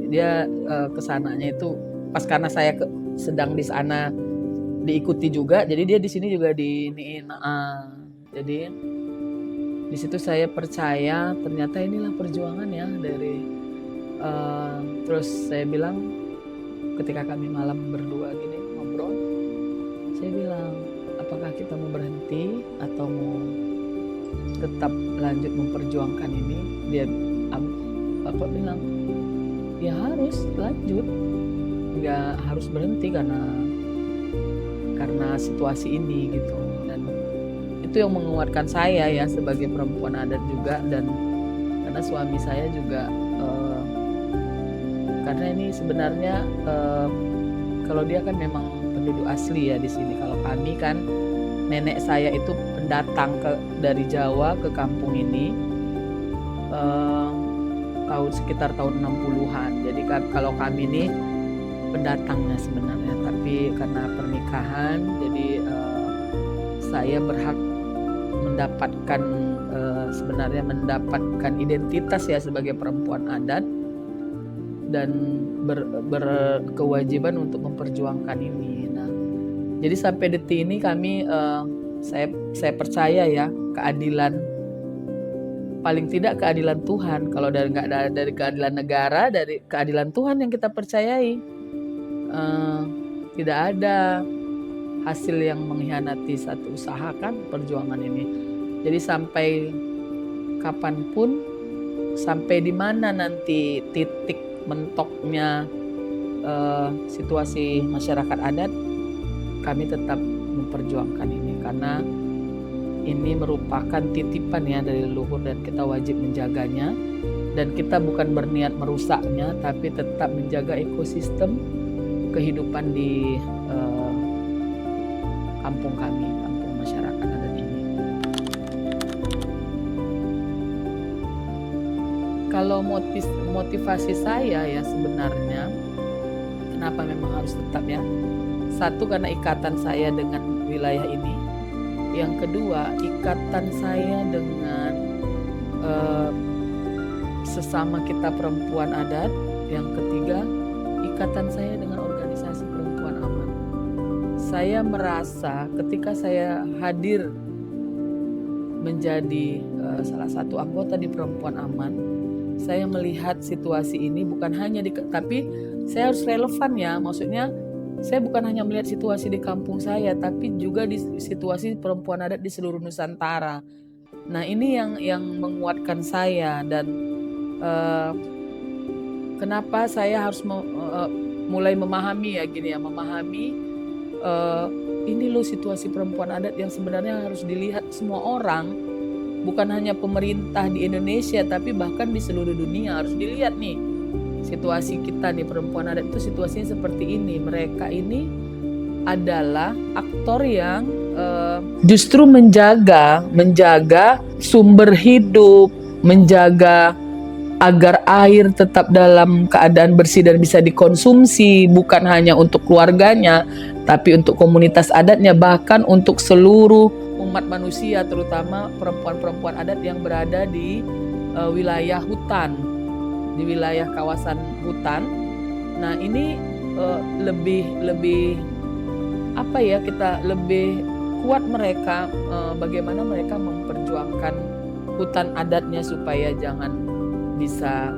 Dia kesananya itu pas karena saya sedang di sana diikuti juga, jadi dia di sini juga diiniin. Jadi di situ saya percaya ternyata inilah perjuangan ya dari terus saya bilang ketika kami malam berdua gini ngobrol, saya bilang apakah kita mau berhenti atau mau tetap lanjut memperjuangkan ini? Dia Bapak bilang ya harus lanjut, nggak harus berhenti karena situasi ini gitu. Dan itu yang menguatkan saya ya sebagai perempuan adat juga, dan karena suami saya juga karena ini sebenarnya kalau dia kan memang penduduk asli ya di sini. Kalau kami kan nenek saya itu pendatang dari Jawa ke kampung ini sekitar tahun 60-an. Jadi kalau kami ini pendatangnya sebenarnya, tapi karena pernikahan jadi saya berhak mendapatkan identitas ya sebagai perempuan adat dan berkewajiban untuk memperjuangkan ini. Nah, jadi sampai detik ini kami saya percaya ya keadilan, paling tidak keadilan Tuhan. Kalau nggak dari keadilan negara, dari keadilan Tuhan yang kita percayai. Tidak ada hasil yang mengkhianati satu usaha kan perjuangan ini. Jadi sampai kapanpun, sampai di mana nanti titik mentoknya situasi masyarakat adat, kami tetap memperjuangkan ini karena ini merupakan titipan ya dari leluhur dan kita wajib menjaganya, dan kita bukan berniat merusaknya tapi tetap menjaga ekosistem kehidupan di kampung kami, kampung masyarakat adat ini. Kalau motivasi saya ya sebenarnya kenapa memang harus tetap ya. Satu, karena ikatan saya dengan wilayah ini. Yang kedua, ikatan saya dengan sesama kita perempuan adat. Yang ketiga, ikatan saya dengan organisasi perempuan aman. Saya merasa ketika saya hadir menjadi salah satu anggota di Perempuan Aman, saya melihat situasi ini bukan hanya tapi saya harus relevan ya, maksudnya saya bukan hanya melihat situasi di kampung saya, tapi juga di situasi perempuan adat di seluruh Nusantara. Nah ini yang menguatkan saya, dan kenapa saya harus mulai memahami ya gini ya, memahami ini loh situasi perempuan adat yang sebenarnya harus dilihat semua orang, bukan hanya pemerintah di Indonesia tapi bahkan di seluruh dunia harus dilihat nih situasi kita nih perempuan adat itu situasinya seperti ini. Mereka ini adalah aktor yang justru menjaga sumber hidup, menjaga agar air tetap dalam keadaan bersih dan bisa dikonsumsi, bukan hanya untuk keluarganya, tapi untuk komunitas adatnya, bahkan untuk seluruh umat manusia, terutama perempuan-perempuan adat yang berada di wilayah hutan, di wilayah kawasan hutan. Nah ini lebih apa ya, kita lebih kuat mereka, bagaimana mereka memperjuangkan hutan adatnya supaya jangan bisa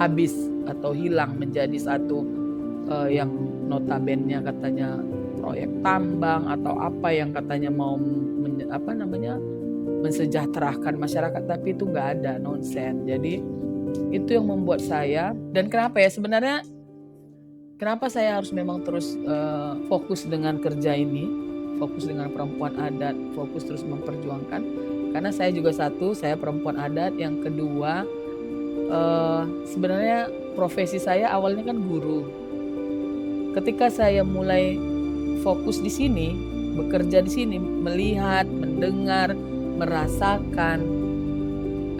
habis atau hilang menjadi satu yang notabene katanya proyek tambang atau apa yang katanya mau mensejahterakan masyarakat, tapi itu nggak ada, nonsen. Jadi itu yang membuat saya, dan kenapa ya sebenarnya kenapa saya harus memang terus fokus dengan kerja ini, fokus dengan perempuan adat, fokus terus memperjuangkan, karena saya juga satu, saya perempuan adat, yang kedua sebenarnya profesi saya awalnya kan guru. Ketika saya mulai fokus di sini, bekerja di sini, melihat, mendengar, merasakan,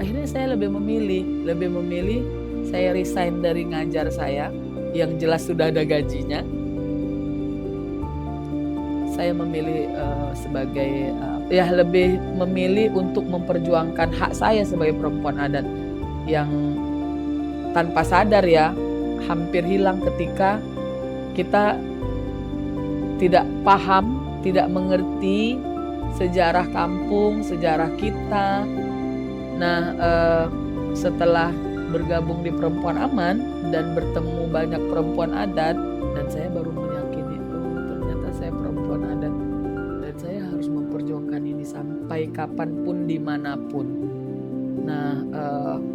akhirnya saya lebih memilih saya resign dari ngajar saya yang jelas sudah ada gajinya. Saya memilih sebagai lebih memilih untuk memperjuangkan hak saya sebagai perempuan adat yang tanpa sadar ya hampir hilang ketika kita tidak paham, tidak mengerti sejarah kampung, sejarah kita. Nah, setelah bergabung di Perempuan Aman dan bertemu banyak perempuan adat, dan saya baru meyakini, ternyata saya perempuan adat dan saya harus memperjuangkan ini sampai kapanpun, dimanapun. Nah,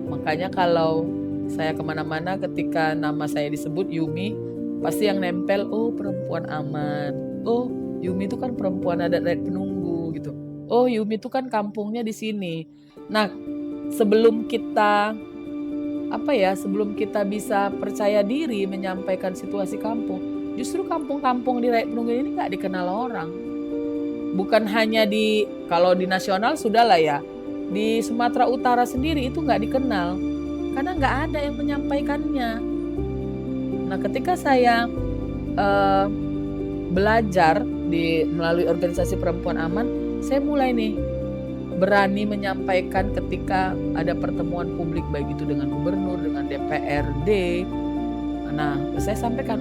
makanya kalau saya kemana-mana ketika nama saya disebut Yumi, pasti yang nempel, oh Perempuan Aman, oh Yumi itu kan perempuan adat Rakyat Penunggu gitu, oh Yumi itu kan kampungnya di sini. Nah, sebelum kita sebelum kita bisa percaya diri menyampaikan situasi kampung, justru kampung-kampung di Rakyat Penunggu ini nggak dikenal orang. Bukan hanya kalau di nasional sudah lah ya, di Sumatera Utara sendiri itu nggak dikenal karena nggak ada yang menyampaikannya. Nah, ketika saya belajar melalui organisasi Perempuan Aman, saya mulai nih berani menyampaikan ketika ada pertemuan publik, baik itu dengan gubernur, dengan DPRD. Nah, saya sampaikan,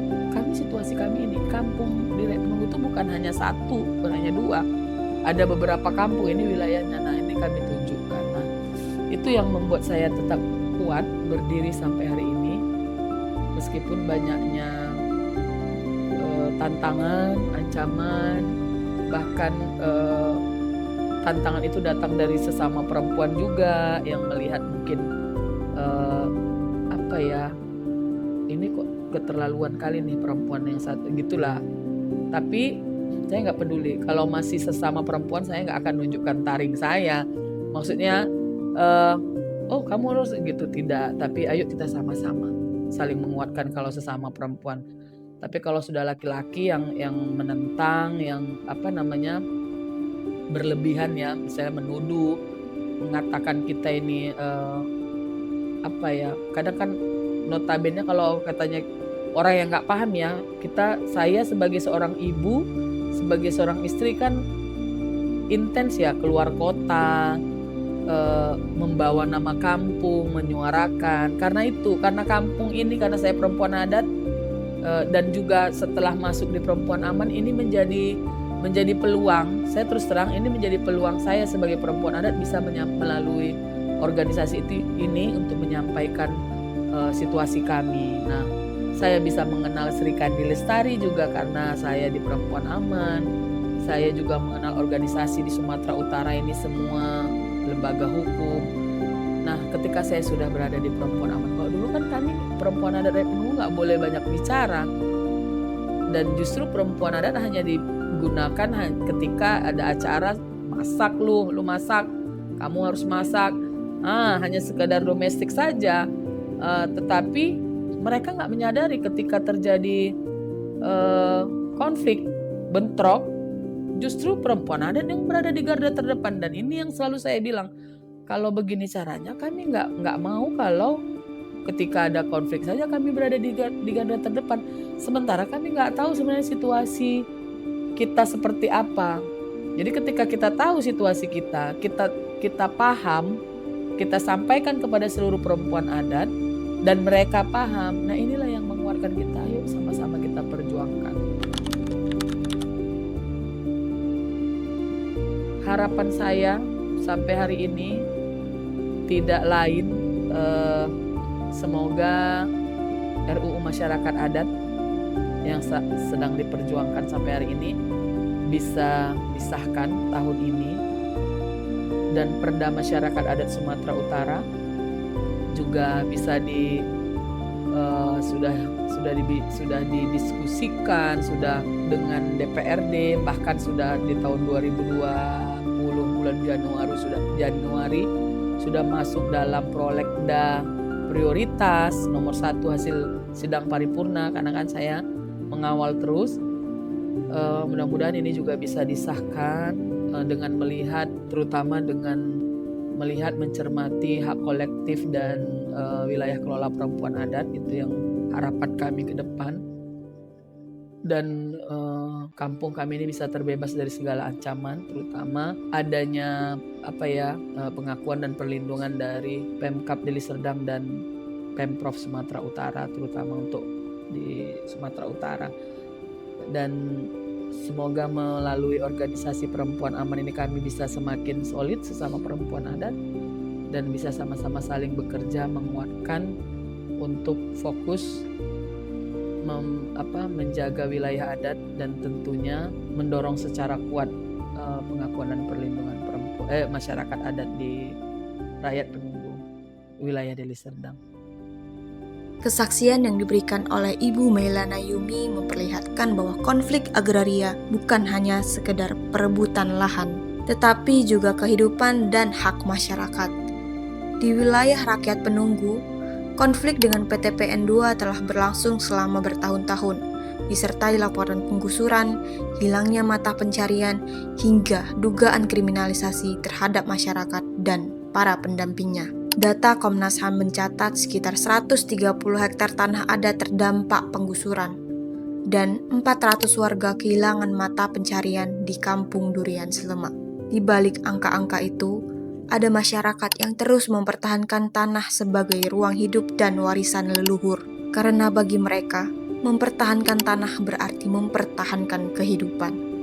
situasi kami ini, kampung di Rakyat Penunggu itu bukan hanya satu, bukan hanya dua. Ada beberapa kampung, ini wilayahnya, nah ini kami tunjukkan. Nah, itu yang membuat saya tetap kuat berdiri sampai hari ini. Meskipun banyaknya tantangan, ancaman, bahkan tantangan itu datang dari sesama perempuan juga yang melihat mungkin ini kok keterlaluan kali nih perempuan yang satu gitulah. Tapi saya nggak peduli, kalau masih sesama perempuan saya nggak akan nunjukkan taring saya. Maksudnya kamu harus gitu, tidak. Tapi ayo kita sama-sama saling menguatkan kalau sesama perempuan. Tapi kalau sudah laki-laki yang menentang, yang berlebihan ya, misalnya menuduh, mengatakan kita ini kadang kan notabene kalau katanya orang yang nggak paham ya, saya sebagai seorang ibu, sebagai seorang istri kan intens ya keluar kota, membawa nama kampung, menyuarakan. Karena kampung ini, karena saya perempuan adat, dan juga setelah masuk di Perempuan Aman ini menjadi peluang. Saya terus terang, ini menjadi peluang saya sebagai perempuan adat bisa melalui organisasi ini untuk menyampaikan situasi kami. Nah, saya bisa mengenal Sri Kandi Lestari juga karena saya di Perempuan Aman. Saya juga mengenal organisasi di Sumatera Utara ini semua, lembaga hukum. Nah, ketika saya sudah berada di Perempuan Aman, kalau dulu kan kami perempuan adat Rakyat Penunggu nggak boleh banyak bicara, dan justru perempuan adat hanya digunakan ketika ada acara, masak lu masak, kamu harus masak, hanya sekedar domestik saja. Tetapi mereka nggak menyadari ketika terjadi konflik, bentrok, justru perempuan adat yang berada di garda terdepan. Dan ini yang selalu saya bilang, kalau begini caranya kami nggak mau kalau ketika ada konflik saja kami berada di garda terdepan. Sementara kami nggak tahu sebenarnya situasi kita seperti apa. Jadi ketika kita tahu situasi kita paham, kita sampaikan kepada seluruh perempuan adat dan mereka paham. Nah, inilah yang menguatkan kita. Ayo sama-sama kita perjuangkan. Harapan saya sampai hari ini tidak lain, semoga RUU Masyarakat Adat yang sedang diperjuangkan sampai hari ini bisa disahkan tahun ini, dan Perda Masyarakat Adat Sumatera Utara juga bisa sudah didiskusikan, sudah dengan DPRD, bahkan sudah di tahun 2020 bulan Januari sudah masuk dalam prolegda prioritas nomor 1 hasil sidang paripurna, karena kan saya mengawal terus. Mudah-mudahan ini juga bisa disahkan dengan terutama dengan melihat, mencermati hak kolektif dan wilayah kelola perempuan adat. Itu yang harapan kami ke depan. Dan kampung kami ini bisa terbebas dari segala ancaman, terutama adanya pengakuan dan perlindungan dari Pemkab Deli Serdang dan Pemprov Sumatera Utara, terutama untuk di Sumatera Utara. Dan semoga melalui organisasi Perempuan Aman ini kami bisa semakin solid sesama perempuan adat dan bisa sama-sama saling bekerja menguatkan untuk fokus menjaga wilayah adat dan tentunya mendorong secara kuat pengakuan dan perlindungan masyarakat adat di rakyat penunggu wilayah Deli Serdang. Kesaksian yang diberikan oleh Ibu Mailana Yumi memperlihatkan bahwa konflik agraria bukan hanya sekedar perebutan lahan, tetapi juga kehidupan dan hak masyarakat. Di wilayah rakyat penunggu, konflik dengan PT PN2 telah berlangsung selama bertahun-tahun, disertai laporan penggusuran, hilangnya mata pencarian, hingga dugaan kriminalisasi terhadap masyarakat dan para pendampingnya. Data Komnas HAM mencatat sekitar 130 hektar tanah adat terdampak penggusuran dan 400 warga kehilangan mata pencarian di Kampung Durian Slemak. Di balik angka-angka itu, ada masyarakat yang terus mempertahankan tanah sebagai ruang hidup dan warisan leluhur. Karena bagi mereka, mempertahankan tanah berarti mempertahankan kehidupan.